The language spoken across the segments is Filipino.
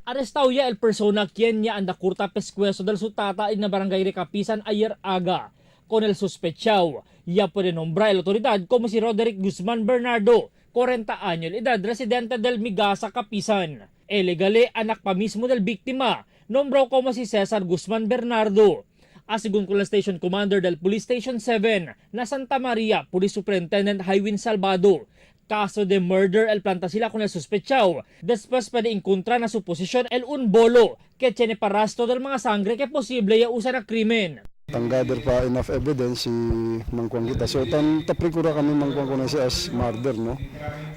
Arestado ya el persona quien ya anda curta pescuezo del su tata en la barangay Recapisan ayer aga. Con el sospechado, ya puede nombrar la autoridad como si Roderick Guzman Bernardo, 40 años de edad, residente del Migasa, Capisan. El legale anak pa mismo del biktima, nombró como si Cesar Guzman Bernardo. Asigun con la Station Commander del Police Station 7 na Santa Maria, Police Superintendent Highwin Salvado. Caso de murder el planta sila con el sospechado. Después pa de encontrar na su posisyon el un bolo que tiene parastro del mga sangre que posible ya usa na krimen. Gather pa enough evidence si mangkuang kita. So tapikura kami mangkuang ko na siya as murder, no?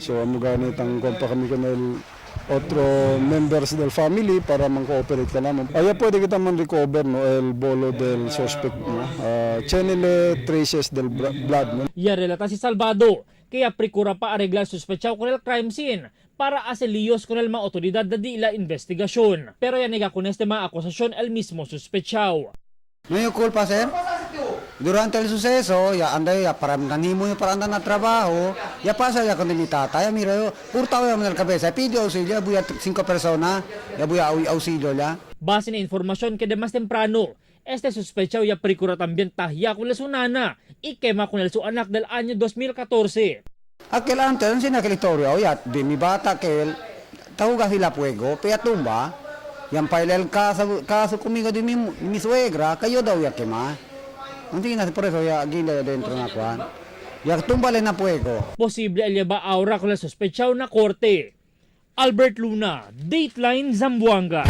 So amo ganit ang kompa kami kanel otro members del family para mang-cooperate ka naman. Ay pwede kita man recover, no, el bolo del suspect, no? Chenele traces del blood, no? Ya relata si Salvado, kaya prikura pa arreglar sospechado con el crime scene para aseliyos con el mga otoridad na di la investigasyon. Pero yan nega con este mga akusasyon el mismo sospechado. No hay culpa, sir. Durante el suceso, ya anday ya para nanimo yung para andar na trabajo, ya pasa ya con mi tata, ya mira, hurtado ya en la cabeza, pidió auxilio, voy a 5 personas, ya voy a auxilio ya. Base na informasyon que de más temprano, este sospechado ya prikura también tahya con su nana y quema con su anak del año 2014. Aquel antes, no sé aquella historia, oye, de mi bata que él, tahuga sila fuego, pea tumba, yan paila el caso conmigo de mi suegra, kayo daw ya quema. Hindi na por eso ya gila dentro na kuan. Ya tumbale na fuego. Posible el lleva ahora con el sospechado na korte. Albert Luna, Dateline Zamboanga.